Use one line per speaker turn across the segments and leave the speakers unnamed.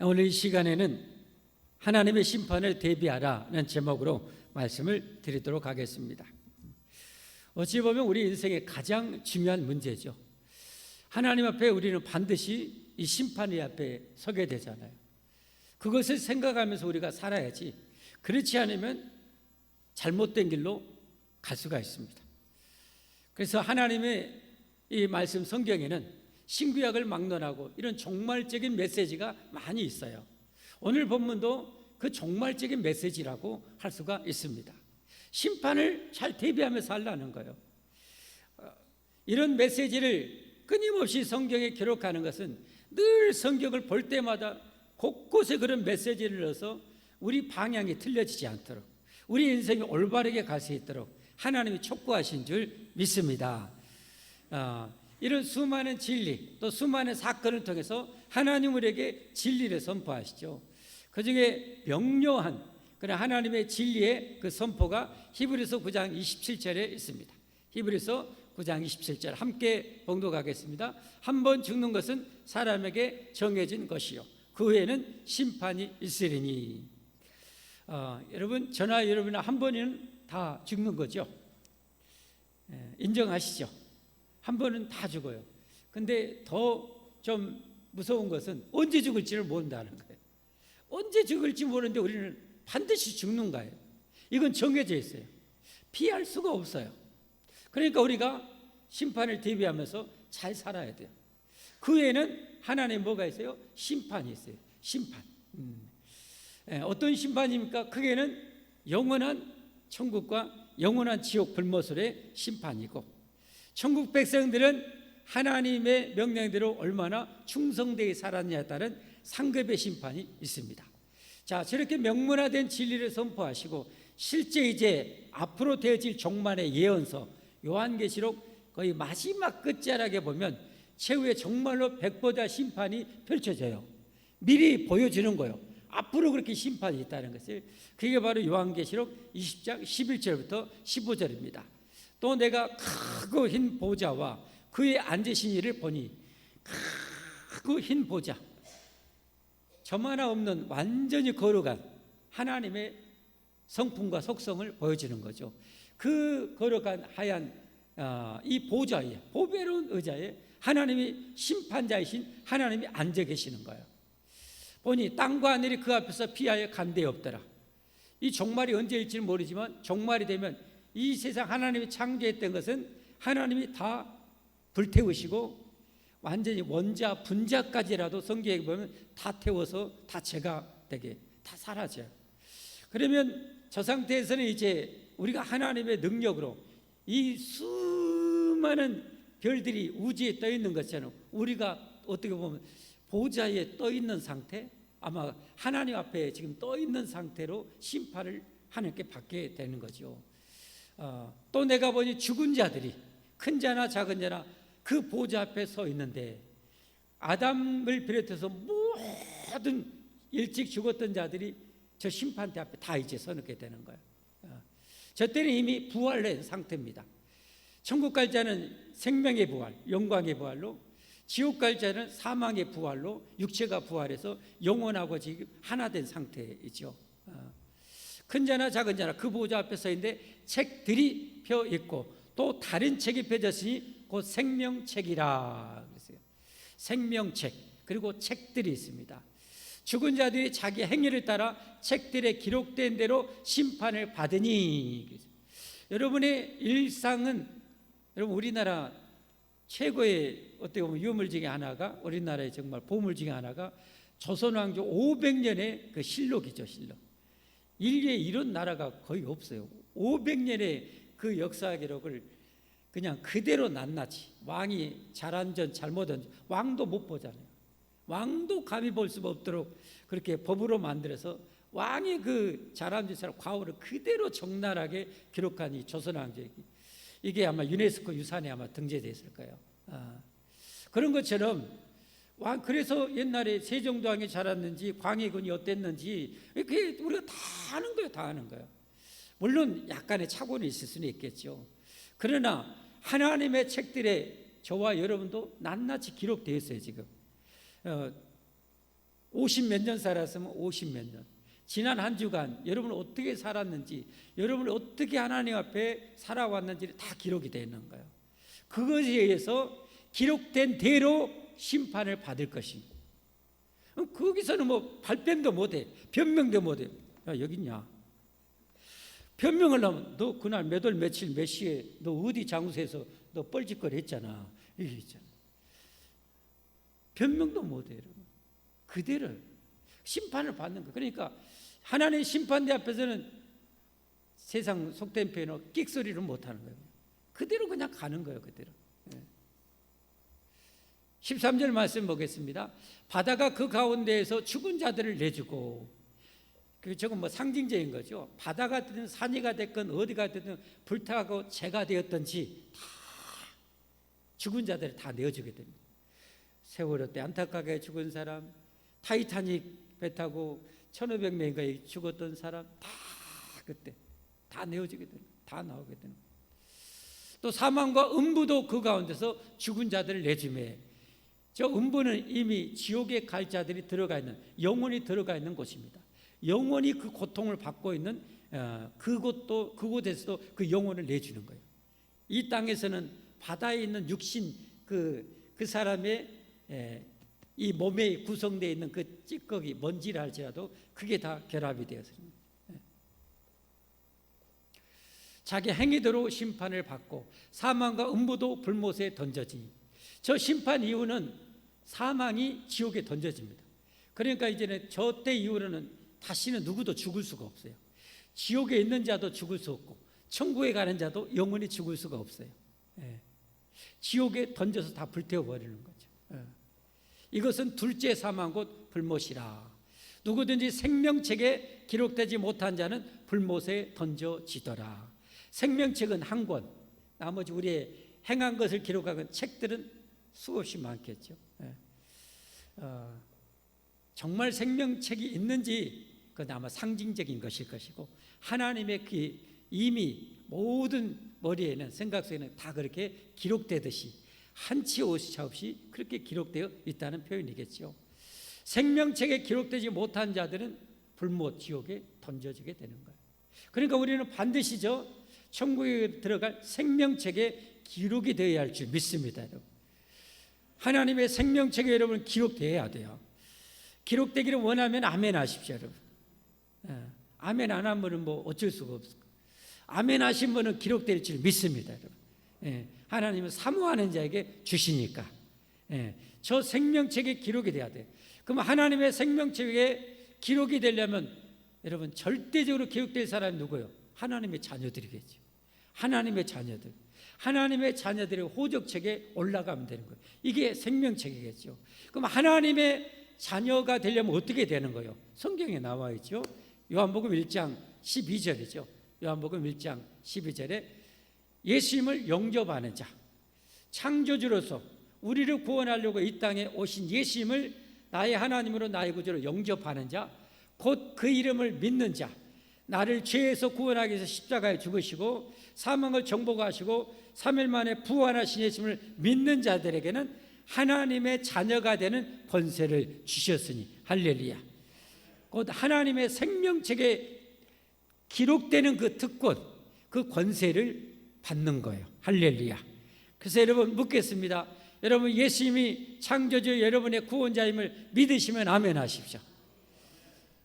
오늘 이 시간에는 하나님의 심판을 대비하라는 제목으로 말씀을 드리도록 하겠습니다. 어찌 보면 우리 인생의 가장 중요한 문제죠. 하나님 앞에 우리는 반드시 이 심판의 앞에 서게 되잖아요. 그것을 생각하면서 우리가 살아야지, 그렇지 않으면 잘못된 길로 갈 수가 있습니다. 그래서 하나님의 이 말씀 성경에는 신구약을 막론하고 이런 종말적인 메시지가 많이 있어요. 오늘 본문도 그 종말적인 메시지라고 할 수가 있습니다. 심판을 잘 대비하면서 살라는 거예요. 이런 메시지를 끊임없이 성경에 기록하는 것은 늘 성경을 볼 때마다 곳곳에 그런 메시지를 넣어서 우리 방향이 틀려지지 않도록, 우리 인생이 올바르게 갈 수 있도록 하나님이 촉구하신 줄 믿습니다. 이런 수많은 진리, 또 수많은 사건을 통해서 하나님 우리에게 진리를 선포하시죠. 그 중에 명료한 그런 하나님의 진리의 그 선포가 히브리서 9장 27절에 있습니다. 히브리서 9장 27절 함께 봉독하겠습니다. 한 번 죽는 것은 사람에게 정해진 것이요 그 후에는 심판이 있으리니. 여러분, 저나 여러분이나 한 번은 다 죽는 거죠. 인정하시죠? 한 번은 다 죽어요. 근데 더 좀 무서운 것은 언제 죽을지를 모른다는 거예요. 언제 죽을지 모르는데 우리는 반드시 죽는 거예요. 이건 정해져 있어요. 피할 수가 없어요. 그러니까 우리가 심판을 대비하면서 잘 살아야 돼요. 그 외에는 하나님 뭐가 있어요? 심판이 있어요. 심판. 어떤 심판입니까? 그게는 영원한 천국과 영원한 지옥 불못술의 심판이고, 천국 백성들은 하나님의 명령대로 얼마나 충성되게 살았냐에 따른 상급의 심판이 있습니다. 자, 저렇게 명문화된 진리를 선포하시고 실제 이제 앞으로 되어질 종말의 예언서 요한계시록 거의 마지막 끝자락에 보면 최후의 정말로 백보자 심판이 펼쳐져요. 미리 보여주는 거예요. 앞으로 그렇게 심판이 있다는 것을. 그게 바로 요한계시록 20장 11절부터 15절입니다. 또 내가 크고 흰 보좌와 그의 앉으신 이를 보니, 크고 흰 보좌, 점 하나 없는 완전히 거룩한 하나님의 성품과 속성을 보여주는 거죠. 그 거룩한 하얀 이 보좌에, 보배로운 의자에 하나님이 심판자이신 하나님이 앉아 계시는 거예요. 보니 땅과 하늘이 그 앞에서 피하여 간데 없더라. 이 종말이 언제일지는 모르지만 종말이 되면 이 세상 하나님이 창조했던 것은 하나님이 다 불태우시고 완전히 원자 분자까지라도 성경에 보면 다 태워서 다 죄가 되게 다 사라져요. 그러면 저 상태에서는 이제 우리가 하나님의 능력으로 이 수많은 별들이 우주에 떠 있는 것처럼 우리가 어떻게 보면 보좌에 떠 있는 상태, 아마 하나님 앞에 지금 떠 있는 상태로 심판을 하나님께 받게 되는 거죠. 또 내가 보니 죽은 자들이 큰 자나 작은 자나 그 보좌 앞에 서 있는데, 아담을 비롯해서 모든 일찍 죽었던 자들이 저 심판대 앞에 다 이제 서게 되는 거예요. 저 때는 이미 부활된 상태입니다. 천국 갈 자는 생명의 부활, 영광의 부활로, 지옥 갈 자는 사망의 부활로 육체가 부활해서 영원하고 지금 하나 된 상태이죠. 큰 자나 작은 자나 그 보좌 앞에 서 있는데 책들이 펴 있고 또 다른 책이 펴졌으니 곧 생명책이라 그랬어요. 생명책, 그리고 책들이 있습니다. 죽은 자들이 자기 행위를 따라 책들에 기록된 대로 심판을 받으니. 여러분의 일상은, 여러분 우리나라 최고의 어떻게 보면 유물 중에 하나가, 우리나라의 정말 보물 중에 하나가 조선왕조 500년의 그 실록이죠. 실록. 인류에 이런 나라가 거의 없어요. 500년의 그 역사 기록을 그냥 그대로 낱낱이, 왕이 잘한 전 잘못한 전 왕도 못 보잖아요. 왕도 감히 볼 수 없도록 그렇게 법으로 만들어서 왕이 그 잘한 전 과오를 그대로 적나라하게 기록한 이 조선왕조, 이게 아마 유네스코 유산에 아마 등재되어 있을 거예요. 그런 것처럼 그래서 옛날에 세종대왕이 자랐는지 광해군이 어땠는지 이렇게 우리가 다 아는 거예요. 다 아는 거예요. 물론 약간의 착오는 있을 수는 있겠죠. 그러나 하나님의 책들에 저와 여러분도 낱낱이 기록되어 있어요. 지금 50 몇 년 살았으면 50 몇 년. 지난 한 주간 여러분 어떻게 살았는지, 여러분이 어떻게 하나님 앞에 살아왔는지 다 기록이 되어 있는 거예요. 그것에 의해서 기록된 대로 심판을 받을 것입니다. 거기서는 뭐 발뺌도 못해, 변명도 못해. 야, 여기 있냐? 변명을 하면 너 그날 몇 월 며칠 몇 시에 너 어디 장소에서 너 뻘짓거리 했잖아, 이게 있잖아. 변명도 못해. 여러분, 그대로 심판을 받는 거예요. 그러니까 하나님의 심판대 앞에서는 세상 속된 표현으로 끽소리를 못하는 거예요. 그대로 그냥 가는 거예요. 그대로. 13절 말씀 보겠습니다. 바다가 그 가운데에서 죽은 자들을 내주고, 저건 뭐 상징적인 거죠. 바다가 됐든 산이가 됐건 어디가 됐든 불타고 재가 되었든지 다 죽은 자들을 다 내어주게 됩니다. 세월호 때 안타깝게 죽은 사람, 타이타닉 배 타고 1500명이 죽었던 사람 다 그때 다 내어주게 됩니다. 다 나오게 됩니다. 또 사망과 음부도 그 가운데서 죽은 자들을 내주매, 저 음부는 이미 지옥에 갈 자들이 들어가 있는, 영원히 들어가 있는 곳입니다. 영원히 그 고통을 받고 있는 그곳에서도 그 영혼을 내주는 거예요. 이 땅에서는 바다에 있는 육신 그 사람의 이 몸에 구성되어 있는 그 찌꺼기 먼지라 할지라도 그게 다 결합이 되었습니다. 자기 행위대로 심판을 받고 사망과 음부도 불못에 던져지. 저 심판 이후는 사망이 지옥에 던져집니다. 그러니까 이제는 저 때 이후로는 다시는 누구도 죽을 수가 없어요. 지옥에 있는 자도 죽을 수 없고 천국에 가는 자도 영원히 죽을 수가 없어요. 지옥에 던져서 다 불태워버리는 거죠. 이것은 둘째 사망 곧 불못이라. 누구든지 생명책에 기록되지 못한 자는 불못에 던져지더라. 생명책은 한 권, 나머지 우리의 행한 것을 기록한 책들은 수없이 많겠죠. 정말 생명책이 있는지 그건 아마 상징적인 것일 것이고, 하나님의 그 이미 모든 머리에는, 생각 속에는 다 그렇게 기록되듯이 한치 오차 없이 그렇게 기록되어 있다는 표현이겠죠. 생명책에 기록되지 못한 자들은 불못 지옥에 던져지게 되는 거예요. 그러니까 우리는 반드시 천국에 들어갈 생명책에 기록이 되어야 할 줄 믿습니다. 여러분, 하나님의 생명책에 여러분 기록되어야 돼요. 기록되기를 원하면 아멘 하십시오. 여러분, 아멘 안 하면 뭐 어쩔 수가 없어요. 아멘 하신 분은 기록될 줄 믿습니다. 여러분, 하나님은 사모하는 자에게 주시니까 저 생명책에 기록이 돼야 돼요. 그럼 하나님의 생명책에 기록이 되려면 여러분 절대적으로 기록될 사람이 누구예요? 하나님의 자녀들이겠죠. 하나님의 자녀들, 하나님의 자녀들의 호적책에 올라가면 되는 거예요. 이게 생명책이겠죠. 그럼 하나님의 자녀가 되려면 어떻게 되는 거예요? 성경에 나와 있죠. 요한복음 1장 12절이죠. 요한복음 1장 12절에 예수님을 영접하는 자, 창조주로서 우리를 구원하려고 이 땅에 오신 예수님을 나의 하나님으로 나의 구주로 영접하는 자, 곧 그 이름을 믿는 자, 나를 죄에서 구원하기 위해서 십자가에 죽으시고 사망을 정복하시고 3일 만에 부활하신 예수님을 믿는 자들에게는 하나님의 자녀가 되는 권세를 주셨으니 할렐루야. 곧 하나님의 생명책에 기록되는 그 특권, 그 권세를 받는 거예요. 할렐루야. 그래서 여러분 묻겠습니다. 여러분 예수님이 창조주 여러분의 구원자임을 믿으시면 아멘 하십시오.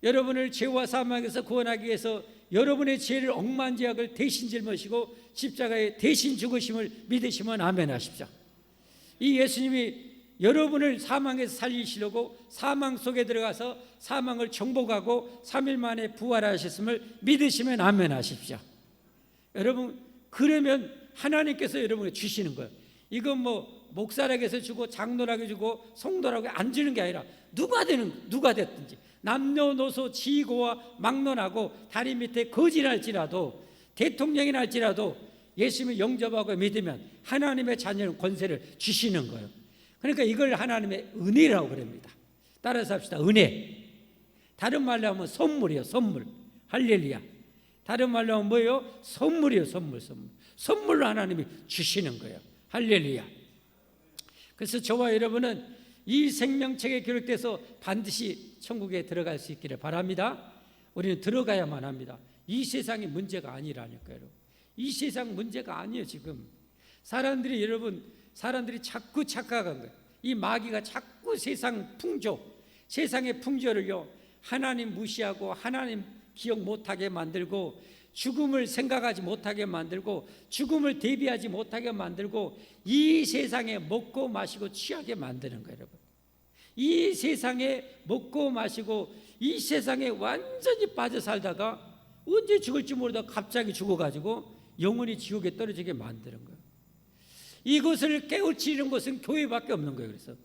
여러분을 죄와 사망에서 구원하기 위해서 여러분의 죄를 억만죄악을 대신 짊으시고 십자가에 대신 죽으심을 믿으시면 아멘 하십시오. 이 예수님이 여러분을 사망에서 살리시려고 사망 속에 들어가서 사망을 정복하고 3일 만에 부활하셨음을 믿으시면 아멘 하십시오. 여러분 그러면 하나님께서 여러분에게 주시는 거예요. 이건 뭐 목사락에서 주고 장로락에 주고 성도락에 안 주는 게 아니라 누가 됐든지 남녀노소 지고와 막론하고 다리 밑에 거지랄지라도 대통령이랄지라도 예수님을 영접하고 믿으면 하나님의 자녀는 권세를 주시는 거예요. 그러니까 이걸 하나님의 은혜라고 그럽니다. 따라서 합시다. 은혜. 다른 말로 하면 선물이요. 선물. 할렐루야. 다른 말로 하면 뭐예요? 선물이요. 선물. 선물로 하나님이 주시는 거예요. 할렐루야. 그래서 저와 여러분은 이 생명책에 기록돼서 반드시 천국에 들어갈 수 있기를 바랍니다. 우리는 들어가야만 합니다. 이 세상이 문제가 아니라니까요, 여러분. 이 세상 문제가 아니에요. 지금 사람들이, 여러분, 사람들이 자꾸 착각한 거예요. 이 마귀가 자꾸 세상 풍조, 세상의 풍조를요, 하나님 무시하고 하나님 기억 못하게 만들고, 죽음을 생각하지 못하게 만들고, 죽음을 대비하지 못하게 만들고, 이 세상에 먹고 마시고 취하게 만드는 거예요, 여러분. 이 세상에 먹고 마시고 이 세상에 완전히 빠져 살다가 언제 죽을지 모르다 갑자기 죽어가지고 영원히 지옥에 떨어지게 만드는 거예요. 이것을 깨우치는 것은 교회밖에 없는 거예요. 그래서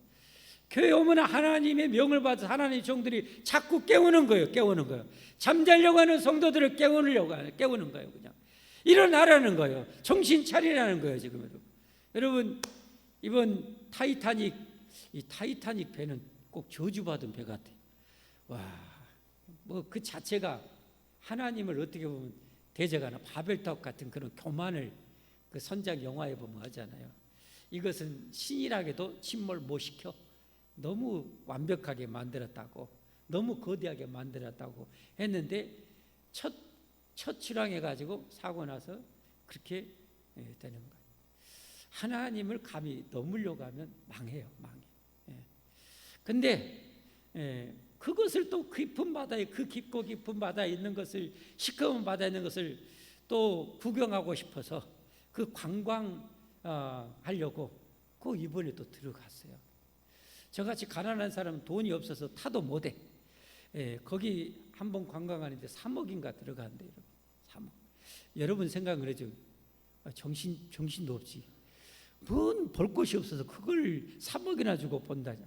교회 오면 하나님의 명을 받아서 하나님의 종들이 자꾸 깨우는 거예요. 깨우는 거예요. 잠자려고 하는 성도들을 깨우는 거예요. 그냥 일어나라는 거예요. 정신 차리라는 거예요. 지금 여러분, 이번 이 타이타닉 배는 꼭 저주받은 배 같아요. 와, 뭐 그 자체가 하나님을 어떻게 보면 대적하는 바벨탑 같은 그런 교만을 그 선작 영화에 보면 하잖아요. 이것은 신이라게도 침몰 못 시켜 너무 완벽하게 만들었다고, 너무 거대하게 만들었다고 했는데 첫 출항해가지고 사고 나서 그렇게 되는 거예요. 하나님을 감히 넘으려고 하면 망해요, 망해. 근데 그것을 또 깊은 바다에, 그 깊고 깊은 바다에 있는 것을, 시커먼 바다에 있는 것을 또 구경하고 싶어서 그 관광 하려고 그 이번에 또 들어갔어요. 저같이 가난한 사람은 돈이 없어서 타도 못해. 거기 한번 관광하는데 3억인가 들어가는데, 3억. 여러분 생각을 해죠. 정신도 없지. 뭔 볼 곳이 없어서 그걸 3억이나 주고 본다냐.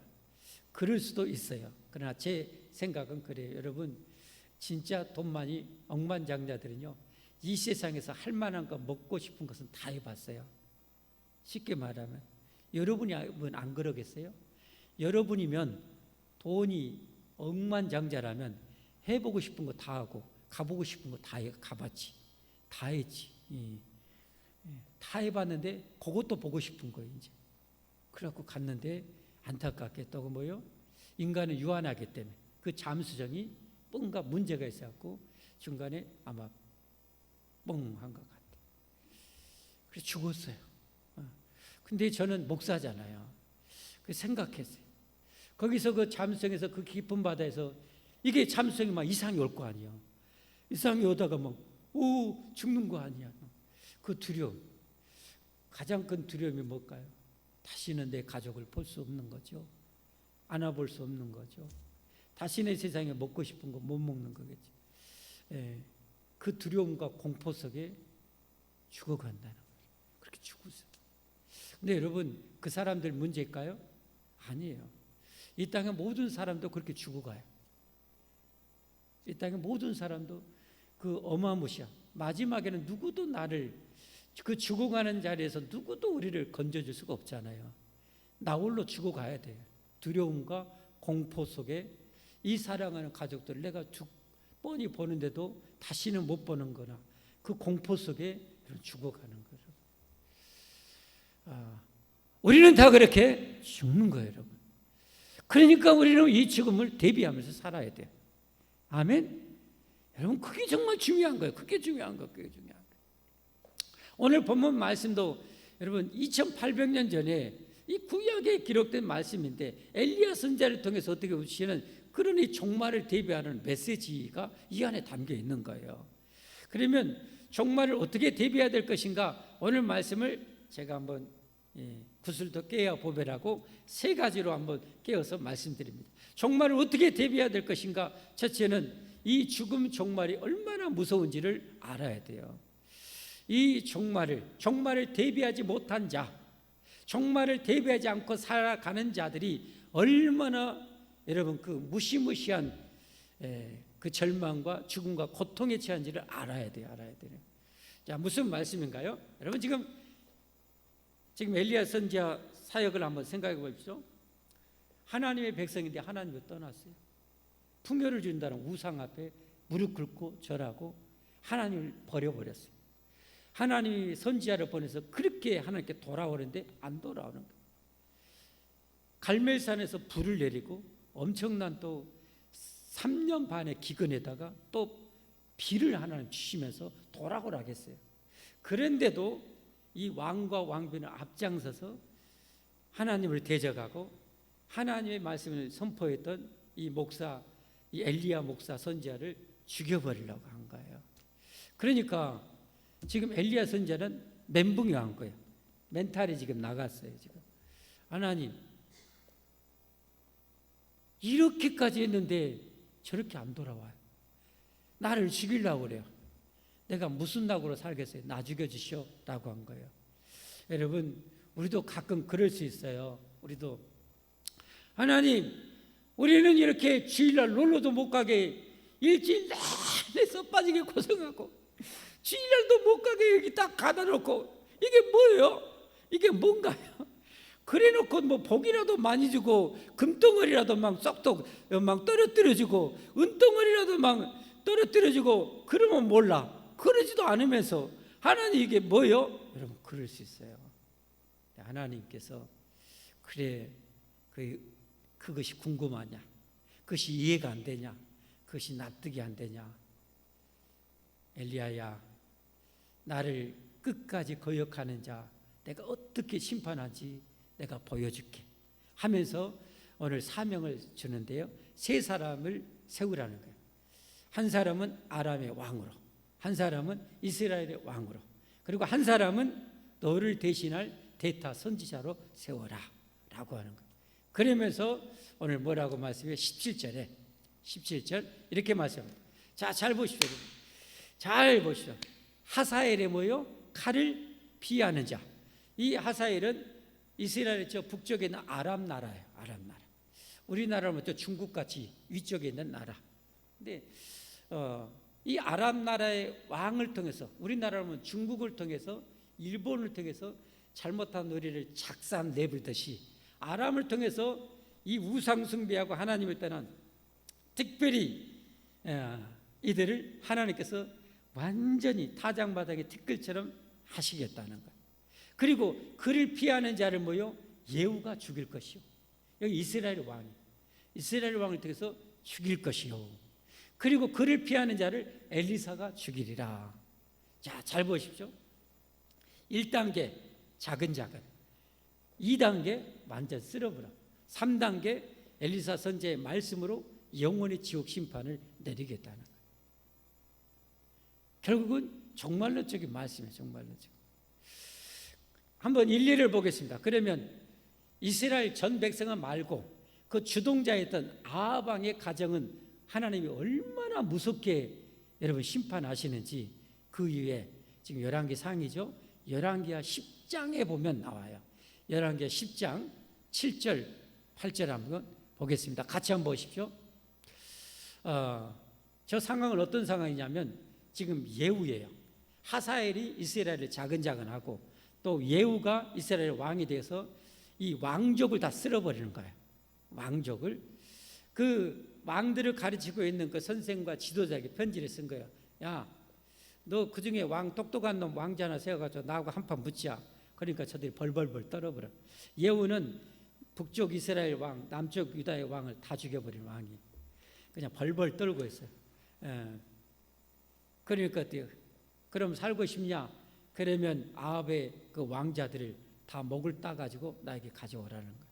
그럴 수도 있어요. 그러나 제 생각은 그래요. 여러분, 진짜 돈 많이 억만장자들은요, 이 세상에서 할 만한 거, 먹고 싶은 것은 다 해봤어요. 쉽게 말하면 여러분이 안 그러겠어요? 여러분이면 돈이 억만장자라면 해보고 싶은 거 다 하고 가보고 싶은 거 다 가봤지, 다 했지. 다 해봤는데 그것도 보고 싶은 거예요. 이제 그래갖고 갔는데 안타깝게 또 뭐요? 인간은 유한하기 때문에 그 잠수정이 뭔가 문제가 있어갖고 중간에 아마 뻥한 것 같아요. 그래서 죽었어요. 근데 저는 목사잖아요. 그래서 생각했어요. 거기서 그 잠수정에서 그 깊은 바다에서 이게 잠수정이 막 이상이 올 거 아니에요. 이상이 오다가 막 죽는 거 아니야. 그 두려움, 가장 큰 두려움이 뭘까요? 다시는 내 가족을 볼 수 없는 거죠. 안아볼 수 없는 거죠. 다시는 세상에 먹고 싶은 거 못 먹는 거겠죠. 그 두려움과 공포 속에 죽어간다는 거예요. 그렇게 죽었어요. 근데 여러분, 그 사람들 문제일까요? 아니에요. 이 땅의 모든 사람도 그렇게 죽어가요. 이 땅의 모든 사람도 그 어마무시한, 마지막에는 누구도 나를, 그 죽어가는 자리에서 누구도 우리를 건져줄 수가 없잖아요. 나 홀로 죽어가야 돼요. 두려움과 공포 속에 이 사랑하는 가족들 내가 뻔히 보는데도 다시는 못 보는 거나 그 공포 속에 죽어가는 거죠. 우리는 다 그렇게 죽는 거예요, 여러분. 그러니까 우리는 이 죽음을 대비하면서 살아야 돼요. 아멘? 여러분, 그게 정말 중요한 거예요. 그게 중요한 거예요. 그게 중요한 거예요. 오늘 본문 말씀도 여러분 2800년 전에 이 구약에 기록된 말씀인데 엘리야 선지자를 통해서 어떻게 보시는 그런 이 종말을 대비하는 메시지가 이 안에 담겨 있는 거예요. 그러면 종말을 어떻게 대비해야 될 것인가? 오늘 말씀을 제가 한번 구슬도 깨어 보배라고 세 가지로 한번 깨어서 말씀드립니다. 종말을 어떻게 대비해야 될 것인가? 첫째는 이 죽음 종말이 얼마나 무서운지를 알아야 돼요. 이 종말을 대비하지 못한 자, 종말을 대비하지 않고 살아가는 자들이 얼마나 여러분 그 무시무시한 그 절망과 죽음과 고통에 처한지를 알아야 돼요. 자, 무슨 말씀인가요? 여러분, 지금 엘리야 선지자 사역을 한번 생각해 보십시오. 하나님의 백성인데 하나님을 떠났어요. 풍요를 준다는 우상 앞에 무릎 꿇고 절하고 하나님을 버려버렸어요. 하나님이 선지자를 보내서 그렇게 하나님께 돌아오는데 안 돌아오는 거예요. 갈멜산에서 불을 내리고 엄청난 또 3년 반의 기근에다가 또 비를 하나님 주시면서 도락오락했어요. 그런데도 이 왕과 왕비는 앞장서서 하나님을 대적하고 하나님의 말씀을 선포했던 이 목사, 이 엘리야 목사 선지자를 죽여버리려고 한 거예요. 그러니까 지금 엘리야 선지자는 멘붕이 온 거예요. 멘탈이 지금 나갔어요. 지금 하나님 이렇게까지 했는데 저렇게 안 돌아와요. 나를 죽이려고 그래요. 내가 무슨 낙으로 살겠어요? 나 죽여주시오 라고 한 거예요. 여러분, 우리도 가끔 그럴 수 있어요. 우리도 하나님, 우리는 이렇게 주일날 놀러도 못 가게 일주일 내내 써 빠지게 고생하고 주일날도 못 가게 여기 딱 가다 놓고 이게 뭐예요? 이게 뭔가요? 그래 놓고 뭐 복이라도 많이 주고 금덩어리라도 막 쏙쏙 막 떨어뜨려주고 은덩어리라도 막 떨어뜨려주고 그러면 몰라. 그러지도 않으면서 하나님 이게 뭐예요? 여러분 그럴 수 있어요. 하나님께서 그래 그것이 궁금하냐? 그것이 이해가 안 되냐? 그것이 납득이 안 되냐? 엘리야야, 나를 끝까지 거역하는 자 내가 어떻게 심판하지 내가 보여줄게 하면서 오늘 사명을 주는데요. 세 사람을 세우라는 거예요. 한 사람은 아람의 왕으로, 한 사람은 이스라엘의 왕으로, 그리고 한 사람은 너를 대신할 대타 선지자로 세워라 라고 하는 거예요. 그러면서 오늘 뭐라고 말씀해요? 17절 이렇게 말씀합니다. 자, 잘 보십시오. 잘 보십시오. 하사엘의 뭐요? 칼을 피하는 자. 이 하사엘은 이스라엘 저 북쪽에 있는 아람 나라예요. 아람 나라. 우리나라는 또 중국같이 위쪽에 있는 나라. 근데 이 아람 나라의 왕을 통해서 우리나라는 중국을 통해서 일본을 통해서 잘못한 놀이를 작산 내불듯이 아람을 통해서 이 우상숭배하고 하나님을 떠난 특별히 이들을 하나님께서 완전히 타작마당의 티끌처럼 하시겠다는 거예요. 그리고 그를 피하는 자를 뭐요? 예후가 죽일 것이요. 여기 이스라엘 왕을 통해서 죽일 것이요. 그리고 그를 피하는 자를 엘리사가 죽이리라. 자, 잘 보십시오. 1단계 작은 2단계 완전 쓸어버려. 3단계 엘리사 선지자의 말씀으로 영원히 지옥 심판을 내리겠다는 거예요. 결국은 종말론적인 말씀이에요. 종말론적. 한번 일리를 보겠습니다. 그러면 이스라엘 전 백성은 말고 그 주동자였던 아합 왕의 가정은 하나님이 얼마나 무섭게 여러분 심판하시는지 그 이후에 지금 열왕기 상이죠. 열왕기하 10장에 보면 나와요. 열왕기하 10장 7절 8절 한번 보겠습니다. 같이 한번 보십시오. 저 상황은 어떤 상황이냐면 지금 예후예요. 하사엘이 이스라엘을 자근자근하고 또 예후가 이스라엘 왕이 돼서 이 왕족을 다 쓸어버리는 거예요. 왕족을. 그 왕들을 가르치고 있는 그 선생과 지도자에게 편지를 쓴 거예요. 야, 너 그중에 왕 똑똑한 놈 왕자 하나 세워가지고 나하고 한판 붙자. 그러니까 저들이 벌벌벌 떨어버려. 예후는 북쪽 이스라엘 왕, 남쪽 유다의 왕을 다 죽여버린 왕이 그냥 벌벌 떨고 있어요. 그러니까 그럼 살고 싶냐? 그러면 아합의 그 왕자들을 다 목을 따가지고 나에게 가져오라는 거예요.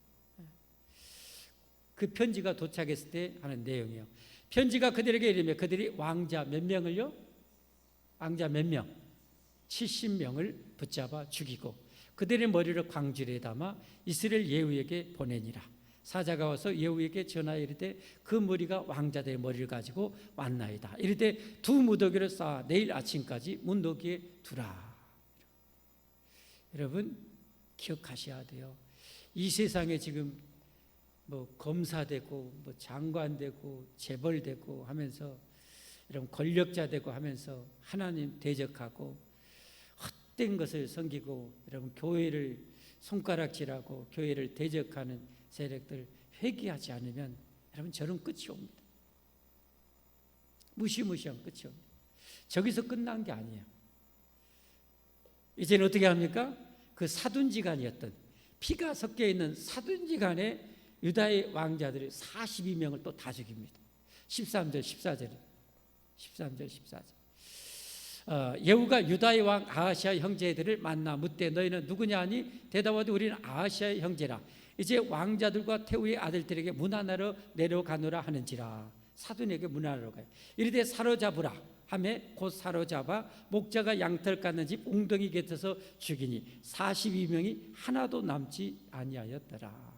그 편지가 도착했을 때 하는 내용이에요. 편지가 그들에게 이르며 그들이 왕자 몇 명을요? 왕자 몇 명? 70명을 붙잡아 죽이고 그들의 머리를 광주리에 담아 이스라엘 예후에게 보내니라. 사자가 와서 예후에게 전하여 이르되 그 머리가 왕자들의 머리를 가지고 왔나이다. 이르되 두 무더기를 쌓아 내일 아침까지 문더기에 두라. 여러분 기억하셔야 돼요. 이 세상에 지금 뭐 검사되고 뭐 장관되고 재벌되고 하면서 여러분 권력자 되고 하면서 하나님 대적하고 헛된 것을 섬기고 여러분 교회를 손가락질하고 교회를 대적하는 세력들 회개하지 않으면 여러분 저런 끝이 옵니다. 무시무시한 끝이 옵니다. 저기서 끝난 게 아니에요. 이제는 어떻게 합니까? 그 사둔지간이었던 피가 섞여 있는 사둔지간에 유다의 왕자들이 42명을 또 다 죽입니다. 13절 14절 13절 14절. 예후가 유다의 왕 아하시아 형제들을 만나 묻되 너희는 누구냐 하니 대답하되 우리는 아하시아의 형제라. 이제 왕자들과 태후의 아들들에게 문하나로 내려가노라 하는지라. 사돈에게 문하나로 가요. 이르되 사로잡으라 하매 곧 사로잡아 목자가 양털 깎는 집 웅덩이 곁에서 죽이니 42명이 하나도 남지 아니하였더라.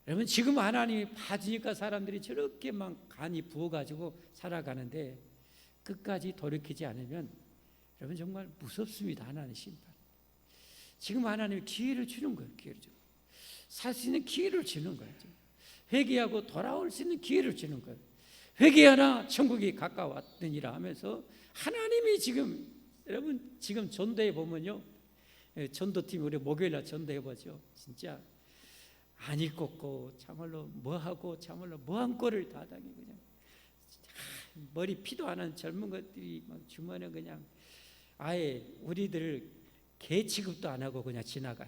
여러분, 지금 하나님이 봐주니까 사람들이 저렇게 막 간이 부어가지고 살아가는데 끝까지 돌이키지 않으면 여러분 정말 무섭습니다. 하나님의 심판. 지금 하나님이 기회를 주는 거예요. 기회를 주는 거예요. 살 수 있는 기회를 주는 거예요. 회개하고 돌아올 수 있는 기회를 주는 거예요. 회개하라 천국이 가까웠느니라 하면서 하나님이 지금, 여러분 지금 전도해 보면요, 전도팀 우리 목요일날 전도해 보죠. 진짜 안 입고 참말로 뭐하고 참말로 뭐한 꼴을 다 당해. 그냥 머리 피도 안 하는 젊은 것들이 막 주머니에 그냥 아예 우리들 개 취급도 안 하고 그냥 지나가.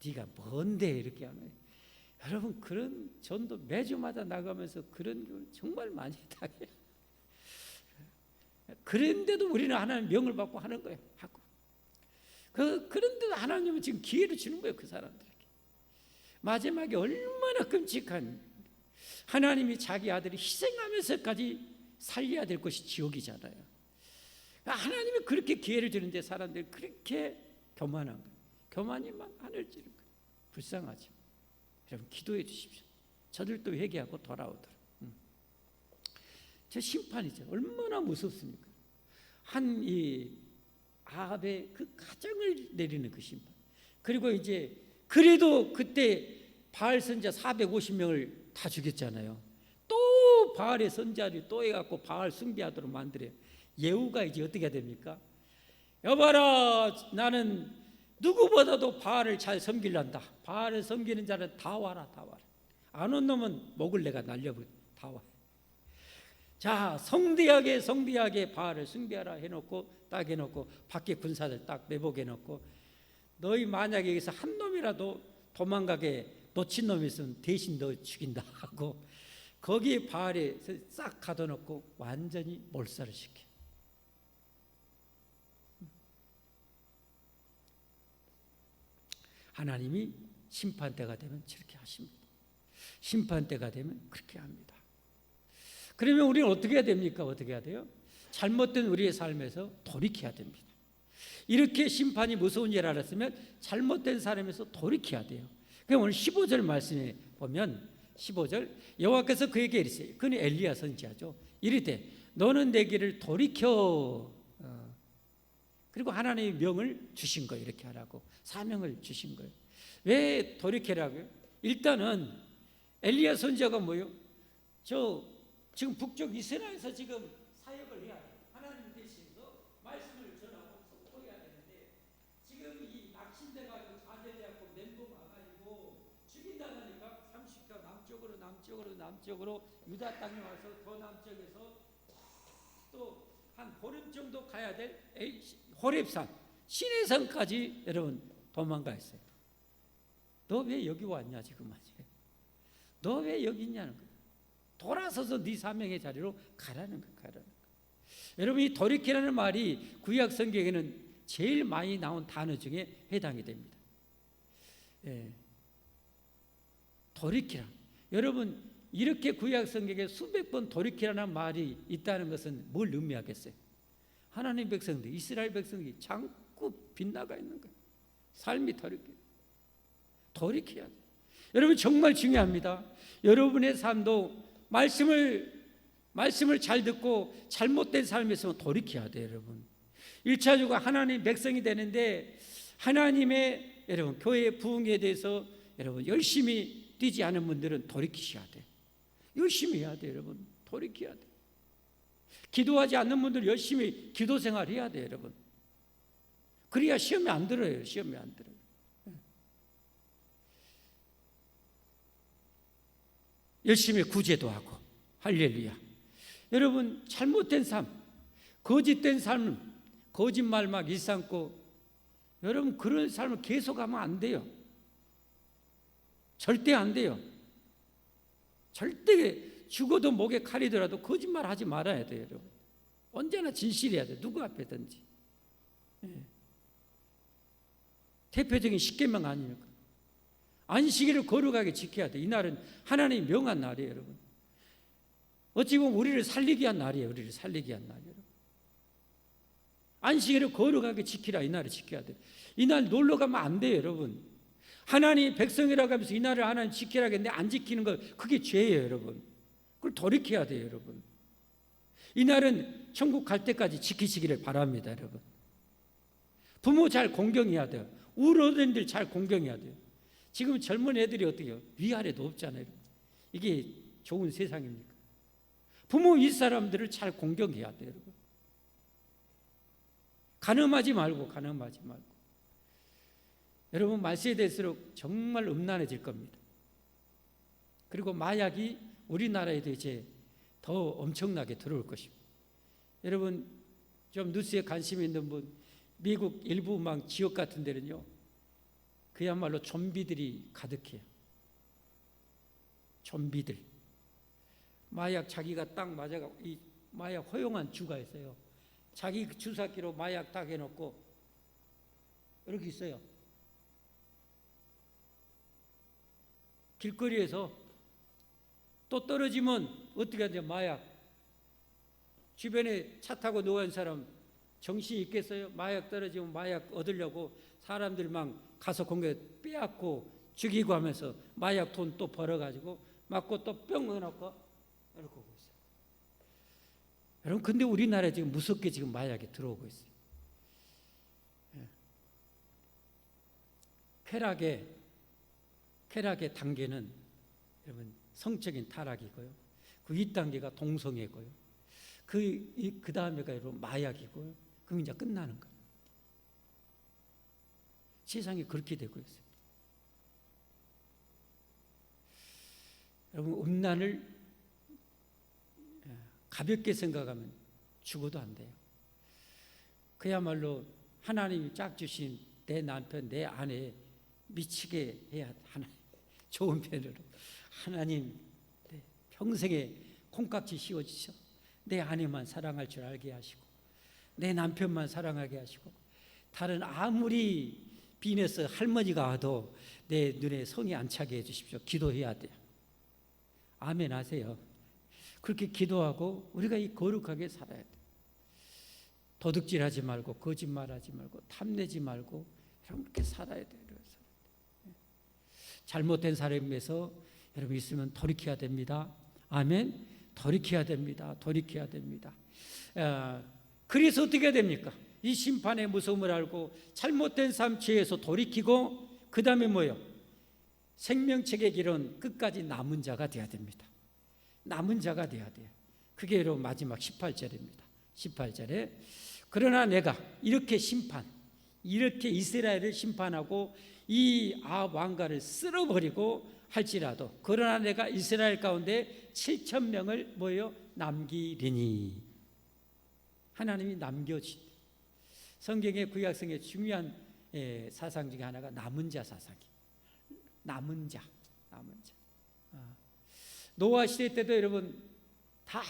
네가 뭔데 이렇게 하면. 여러분, 그런 전도 매주마다 나가면서 그런 걸 정말 많이 당해요. 그런데도 우리는 하나님 명을 받고 하는 거예요. 하고. 그런데도 하나님은 지금 기회를 주는 거예요. 그 사람들에게. 마지막에 얼마나 끔찍한, 하나님이 자기 아들이 희생하면서까지 살려야 될 것이 지옥이잖아요. 하나님이 그렇게 기회를 주는데 사람들이 그렇게 교만한 거예요. 교만이 막 하늘 찌른 거예요. 불쌍하죠. 여러분 기도해 주십시오. 저들도 회개하고 돌아오도록. 저 심판이죠. 얼마나 무섭습니까? 한 이 아합의 그 가정을 내리는 그 심판. 그리고 이제 그래도 그때 바알 선자 450명을 다 죽였잖아요. 또 바알의 선자를 또 해갖고 바알 숭배하도록 만들어요. 예후가 이제 어떻게 됩니까? 여봐라, 나는 누구보다도 바알을 잘 섬기란다. 바알을 섬기는 자는 다 와라, 다 와라. 안 온 놈은 목을 내가 날려버려. 다 와. 자, 성대하게 바알을 숭배하라 해놓고 딱 해놓고 밖에 군사들 딱 매복해 놓고 너희 만약에 여기서 한 놈이라도 도망가게 놓친 놈이 있으면 대신 너 죽인다 하고 거기에 바알에 싹 가둬놓고 완전히 몰살을 시켜. 하나님이 심판 때가 되면 저렇게 하십니다. 심판 때가 되면 그렇게 합니다. 그러면 우리는 어떻게 해야 됩니까? 어떻게 해야 돼요? 잘못된 우리의 삶에서 돌이켜야 됩니다. 이렇게 심판이 무서운 일 알았으면 잘못된 사람에서 돌이켜야 돼요. 그럼 오늘 15절 말씀에 보면 15절 여호와께서 그에게 이르시되, 그는 엘리야 선지자죠. 이르되 너는 내 길을 돌이켜. 그리고 하나님의 명을 주신 거예요. 이렇게 하라고 사명을 주신 거예요. 왜 돌이켜라고요? 일단은 엘리야 선지자가 뭐예요? 지금 북쪽 이스라엘에서 지금 사역을 해야 돼요. 하나님 대신해서 말씀을 전하고 선포해야 되는데 지금 이 낙심돼가지고 좌절돼갖고 멘붕 와가지고 죽인다니까 30가 남쪽으로 유다 땅에 와서 더 남쪽에서 또 한 보름 정도 가야 될 호렙산 시내산까지 여러분 도망가 있어요. 너 왜 여기 왔냐 지금 아직? 너 왜 여기 있냐는 거예요. 돌아서서 네 사명의 자리로 가라는 거예요. 여러분 이 돌이키라는 말이 구약 성경에는 제일 많이 나온 단어 중에 해당이 됩니다. 돌이키라. 여러분 이렇게 구약 성경에 수백 번 돌이키라는 말이 있다는 것은 뭘 의미하겠어요? 하나님 백성들, 이스라엘 백성이 자꾸 빗나가 있는 거예요. 삶이 돌이켜야 돼요. 여러분 정말 중요합니다. 여러분의 삶도 말씀을 잘 듣고 잘못된 삶에서 돌이켜야 돼요. 여러분 1차적으로 하나님 백성이 되는데 하나님의 여러분 교회 부흥에 대해서 여러분 열심히 뛰지 않은 분들은 돌이키셔야 돼요. 열심히 해야 돼요. 여러분 돌이켜야 돼요. 기도하지 않는 분들 열심히 기도 생활 해야 돼요. 여러분 그래야 시험에 안 들어요. 시험에 안 들어요. 열심히 구제도 하고 할렐루야. 여러분 잘못된 삶, 거짓된 삶, 거짓말 막 일삼고 여러분 그런 삶을 계속하면 안 돼요. 절대 안 돼요. 절대 죽어도 목에 칼이더라도 거짓말 하지 말아야 돼요, 여러분. 언제나 진실해야 돼요. 누구 앞에든지. 대표적인 십계명 아닙니까? 안식일을 거룩하게 지켜야 돼. 이날은 하나님이 명한 날이에요, 여러분. 어찌 보면 우리를 살리기 위한 날이에요. 우리를 살리기 위한 날이에요. 안식일을 거룩하게 지키라. 이날을 지켜야 돼. 이날 놀러 가면 안 돼요, 여러분. 하나님 백성이라고 하면서 이날을 하나님 지키라 했는데 안 지키는 거, 그게 죄예요, 여러분. 그걸 돌이켜야 돼요, 여러분. 이날은 천국 갈 때까지 지키시기를 바랍니다, 여러분. 부모 잘 공경해야 돼요. 우리 어른들 잘 공경해야 돼요. 지금 젊은 애들이 어떻게 해요? 위아래도 없잖아요. 이게 좋은 세상입니까? 부모 윗사람들을 잘 공경해야 돼요, 여러분. 간음하지 말고. 여러분, 말세에 될수록 정말 음란해질 겁니다. 그리고 마약이 우리나라에도 이제 더 엄청나게 들어올 것입니다. 여러분, 좀 뉴스에 관심 있는 분, 미국 일부 막 지역 같은 데는요, 그야말로 좀비들이 가득해요. 좀비들. 마약 자기가 딱 맞아가고, 이 마약 허용한 주가 있어요. 자기 주사기로 마약 딱 해놓고 이렇게 있어요. 길거리에서 또 떨어지면 어떻게 하죠? 마약. 주변에 차 타고 누워있는 사람 정신이 있겠어요? 마약 떨어지면 마약 얻으려고 사람들 막 가서 공개 빼앗고 죽이고 하면서 마약 돈 또 벌어가지고 맞고 또 뿅 넣어놓고 이렇게 오고 있어요. 여러분, 근데 우리나라에 지금 무섭게 지금 마약이 들어오고 있어요. 쾌락의 단계는 여러분 성적인 타락이고요. 그 윗단계가 동성애고요. 그 다음에가 여러분 마약이고요. 그럼 이제 끝나는 거예요. 세상이 그렇게 되고 있어요. 여러분, 음란을 가볍게 생각하면 죽어도 안 돼요. 그야말로 하나님이 짝 주신 내 남편, 내 아내 미치게 해야 하나, 좋은 편으로 하나님 평생에 콩깍지 씌워주셔 내 아내만 사랑할 줄 알게 하시고 내 남편만 사랑하게 하시고 다른 아무리 빈에서 할머니가 와도 내 눈에 성이 안 차게 해주십시오. 기도해야 돼요. 아멘 하세요. 그렇게 기도하고 우리가 이 거룩하게 살아야 돼요. 도둑질하지 말고 거짓말하지 말고 탐내지 말고 이렇게 살아야 돼요. 잘못된 삶에서 여러분 있으면 돌이켜야 됩니다. 아멘. 돌이켜야 됩니다. 그래서 어떻게 해야 됩니까? 이 심판의 무서움을 알고 잘못된 삶 죄에서 돌이키고 그 다음에 뭐예요? 생명책의 길은 끝까지 남은 자가 돼야 됩니다. 남은 자가 돼야 돼요. 그게 여러분 마지막 18절입니다. 18절에 그러나 내가 이렇게 이스라엘을 심판하고 이 아합 왕가를 쓸어버리고 할지라도 그러나 내가 이스라엘 가운데 7,000명을 뭐예요? 남기리니. 하나님이 남겨주신 성경의 구약성의 중요한 사상 중에 하나가 남은 자 사상이에요. 남은 자. 노아 시대 때도 여러분 다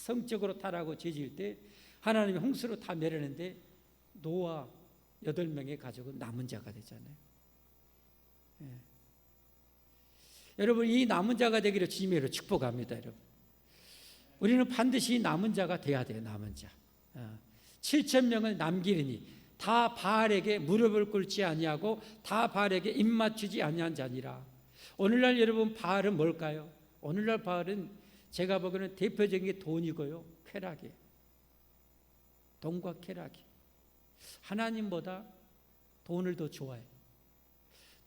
성적으로 타라고 죄지을 때 하나님이 홍수로 다 내려는데 노아 8명의 가족은 남은 자가 되잖아요. 여러분, 이 남은 자가 되기를 주님으로 축복합니다. 여러분, 우리는 반드시 남은 자가 돼야 돼요. 남은 자. 7,000명을 남기리니 다 바알에게 무릎을 꿇지 아니하고 다 바알에게 입맞추지 아니한 자니라. 오늘날 여러분 바알은 뭘까요? 오늘날 바알은 제가 보기에는 대표적인 게 돈이고요, 쾌락이에요. 돈과 쾌락이. 하나님보다 돈을 더 좋아해요.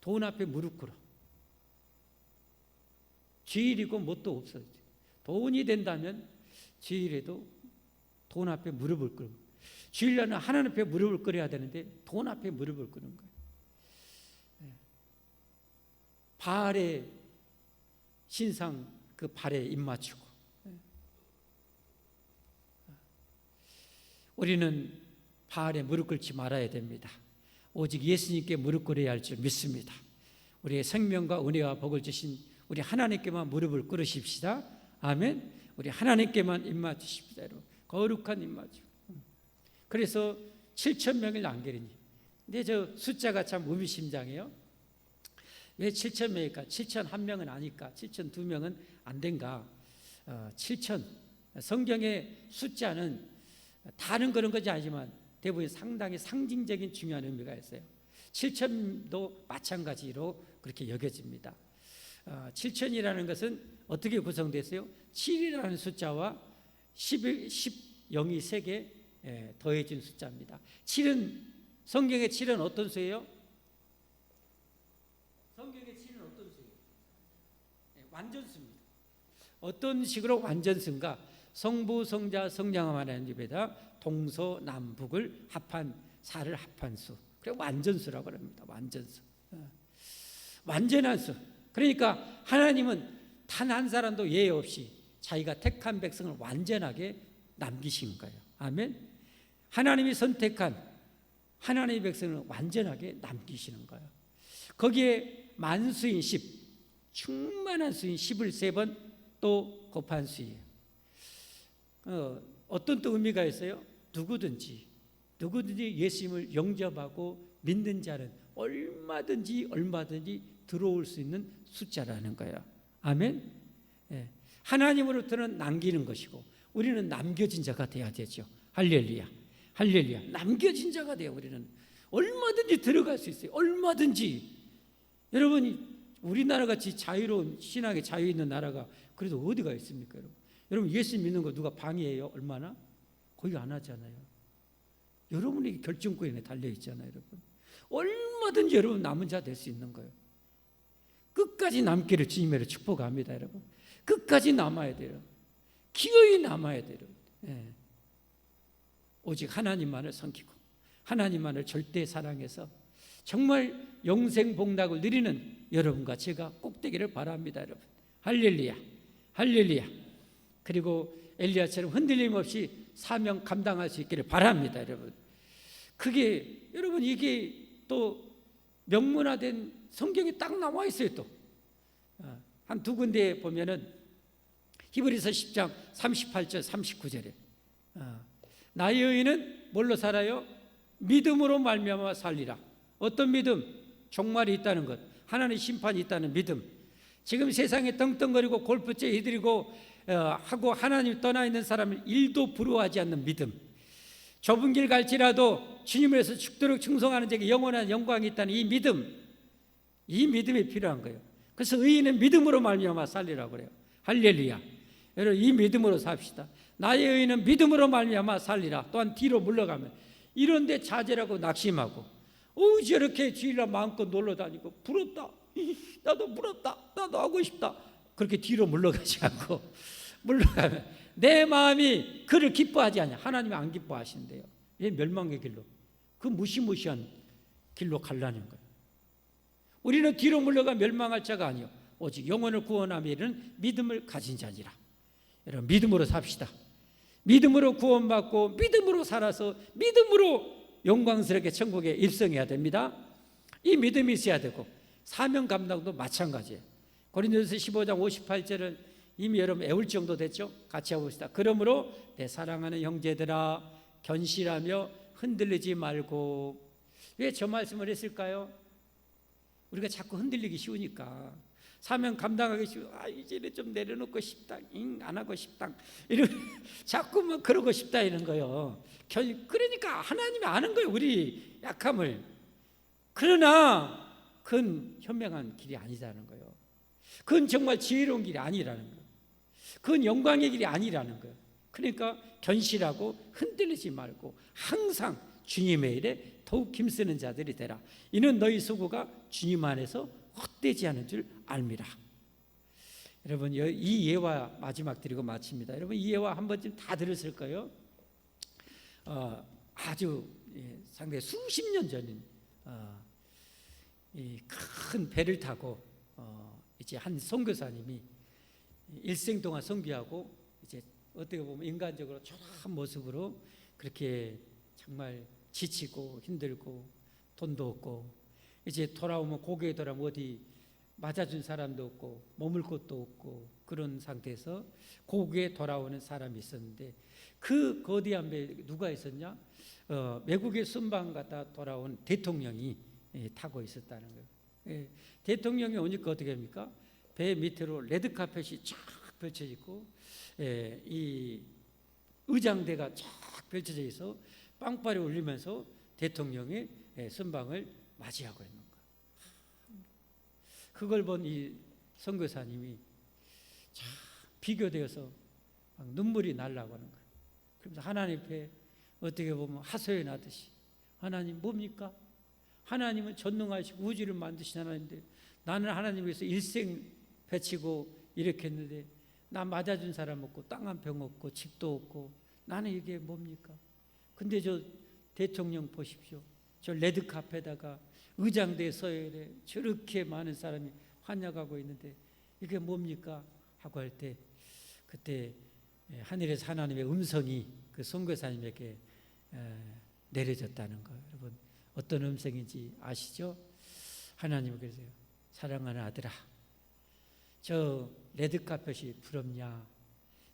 돈 앞에 무릎 꿇어. 주일이고 뭣도 없어요. 돈이 된다면 주일에도 돈 앞에 무릎을 꿇고, 주일날은 하나님 앞에 무릎을 꿇어야 되는데 돈 앞에 무릎을 꿇는 거예요. 바알의 신상 그 발에 입맞추고. 우리는 바알에 무릎 꿇지 말아야 됩니다. 오직 예수님께 무릎 꿇어야 할 줄 믿습니다. 우리의 생명과 은혜와 복을 주신 우리 하나님께만 무릎을 꿇으십시다. 아멘. 우리 하나님께만 입맞추십시다. 여러분. 거룩한 입맞춤. 그래서 7,000명을 남기리니. 근데 저 숫자가 참 의미심장해요. 왜 7,000명일까? 7,001명은 아닐까? 7,002명은 안 된가? 7,000. 성경의 숫자는 다른 그런 것이 아니지만 대부분 상당히 상징적인 중요한 의미가 있어요. 7,000도 마찬가지로 그렇게 여겨집니다. 7,000이라는 것은 어떻게 구성됐어요? 7이라는 숫자와 0이 3개 더해진 숫자입니다. 7은 성경의 7은 어떤 수예요? 성경의 7은 어떤 수예요? 완전수입니다. 어떤 식으로 완전수인가? 성부, 성자, 성령 하나님에다 동서남북을 합한 사를 합한 수. 그래 완전수라고 합니다. 완전수. 완전한 수. 그러니까 하나님은 단 한 사람도 예외 없이 자기가 택한 백성을 완전하게 남기신 거예요. 아멘. 하나님이 선택한 하나님의 백성을 완전하게 남기시는 거예요. 거기에 만수인 10, 충만한 수인 10을 3번 또 곱한 수예요. 어떤 또 의미가 있어요? 누구든지 예수님을 영접하고 믿는 자는 얼마든지 들어올 수 있는 숫자라는 거예요. 아멘. 하나님으로부터는 남기는 것이고 우리는 남겨진 자가 돼야 되죠. 할렐루야. 할렐루야. 남겨진 자가 돼요. 우리는 얼마든지 들어갈 수 있어요. 얼마든지. 여러분 우리나라 같이 자유로운 신앙의 자유 있는 나라가 그래도 어디가 있습니까? 여러분 예수 믿는 거 누가 방해해요? 얼마나? 거의 안 하잖아요. 여러분의 결정권에 달려 있잖아요. 여러분 얼마든지 여러분 남은 자 될 수 있는 거예요. 끝까지 남기를 주님으로 축복합니다. 여러분 끝까지 남아야 돼요. 기어이 남아야 돼요. 오직 하나님만을 섬기고 하나님만을 절대 사랑해서 정말 영생 복락을 누리는 여러분과 제가 꼭 되기를 바랍니다. 여러분 할렐루야. 할렐루야. 그리고 엘리야처럼 흔들림 없이 사명 감당할 수 있기를 바랍니다. 여러분 그게 여러분 이게 또 명문화된 성경에 딱 나와 있어요. 또 한 두 군데 보면은 히브리서 10장 38절 39절에 나의 의인은 뭘로 살아요? 믿음으로 말미암아 살리라. 어떤 믿음? 종말이 있다는 것, 하나님의 심판이 있다는 믿음. 지금 세상에 떵떵거리고 골프째 이들이고 하고 하나님 떠나 있는 사람을 일도 부러워하지 않는 믿음. 좁은 길 갈지라도 주님을 위해서 죽도록 충성하는 자에게 영원한 영광이 있다는 이 믿음. 이 믿음이 필요한 거예요. 그래서 의인은 믿음으로 말미암아 살리라고 그래요. 할렐루야. 여러분 이 믿음으로 삽시다. 나의 의인은 믿음으로 말미암아 살리라. 또한 뒤로 물러가면 이런 데 자제라고 낙심하고 저렇게 주일날 마음껏 놀러 다니고 부럽다. 나도 부럽다. 나도 하고 싶다. 그렇게 뒤로 물러가지 않고 물러가면 내 마음이 그를 기뻐하지 않냐. 하나님이 안 기뻐하신대요. 왜 멸망의 길로 그 무시무시한 길로 가려는 거예요. 우리는 뒤로 물러가 멸망할 자가 아니요 오직 영혼을 구원하며 이르는 믿음을 가진 자니라. 여러분 믿음으로 삽시다. 믿음으로 구원받고 믿음으로 살아서 믿음으로 영광스럽게 천국에 입성해야 됩니다. 이 믿음이 있어야 되고 사명 감당도 마찬가지예요. 고린도서 15장 58절은 이미 여러분 애울 정도 됐죠? 같이 해봅시다. 그러므로 내 사랑하는 형제들아 견실하며 흔들리지 말고. 왜 저 말씀을 했을까요? 우리가 자꾸 흔들리기 쉬우니까. 사명 감당하기 쉬워. 이제는 좀 내려놓고 싶다. 안 하고 싶다. 이런 자꾸만 그러고 싶다 이런 거요. 그러니까 하나님이 아는 거예요. 우리 약함을. 그러나 그건 현명한 길이 아니라는 거예요. 그건 정말 지혜로운 길이 아니라는 거예요. 그건 영광의 길이 아니라는 거예요. 그러니까 견실하고 흔들리지 말고 항상 주님의 일에 더욱 힘쓰는 자들이 되라. 이는 너희 수고가 주님 안에서 헛되지 않은 줄 알미라. 여러분 이 예화 마지막 드리고 마칩니다. 여러분 이 예화 한 번쯤 다 들었을 거예요. 아주 상당히 수십 년 전인 큰 배를 타고 이제 한 선교사님이 일생 동안 선교하고 이제 어떻게 보면 인간적으로 초라한 모습으로 그렇게 정말 지치고 힘들고 돈도 없고 이제 돌아오면 고개에 돌아오면 어디 맞아준 사람도 없고 머물 곳도 없고 그런 상태에서 고국에 돌아오는 사람이 있었는데 그 거대한 배에 누가 있었냐? 외국의 순방 갔다 돌아온 대통령이 타고 있었다는 거예요. 대통령이 오니까 어떻게 합니까? 배 밑으로 레드카펫이 쫙 펼쳐져 있고 이 의장대가 쫙 펼쳐져 있어 빵빠레 울리면서 대통령의 순방을 맞이하고 있는 거예요. 그걸 본 이 선교사님이 참 비교되어서 막 눈물이 나려고 하는 거예요. 그래서 하나님 앞에 어떻게 보면 하소연하듯이 하나님 뭡니까? 하나님은 전능하시고 우주를 만드신 하나님인데 나는 하나님 위해서 일생 바치고 이렇게 했는데 나 맞아준 사람 없고 땅 한 평 없고 집도 없고 나는 이게 뭡니까? 근데 저 대통령 보십시오. 저 레드카펫에다가 의장대 서열에 저렇게 많은 사람이 환영하고 있는데 이게 뭡니까? 하고 할 때 그때 하늘에서 하나님의 음성이 그 선교사님에게 내려졌다는 거예요. 여러분 어떤 음성인지 아시죠? 하나님은 그러세요. 사랑하는 아들아, 저 레드카펫이 부럽냐?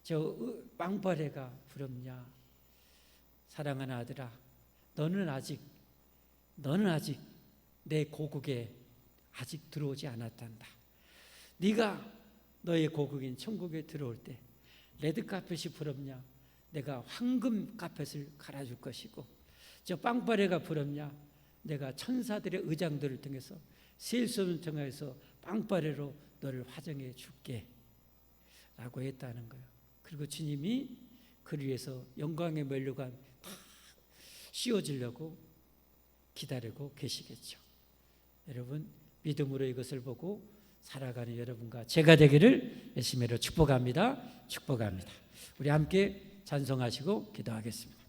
저 빵빠레가 부럽냐? 사랑하는 아들아, 너는 아직 내 고국에 아직 들어오지 않았단다. 네가 너의 고국인 천국에 들어올 때 레드카펫이 부럽냐? 내가 황금 카펫을 갈아줄 것이고 저 빵빠레가 부럽냐? 내가 천사들의 의장들을 통해서 셀 수 없는 정하에서 빵빠레로 너를 화정해 줄게 라고 했다는 거예요. 그리고 주님이 그를 위해서 영광의 면류관 다 씌워주려고 기다리고 계시겠죠. 여러분 믿음으로 이것을 보고 살아가는 여러분과 제가 되기를 예수님으로 축복합니다. 축복합니다. 우리 함께 찬송하시고 기도하겠습니다.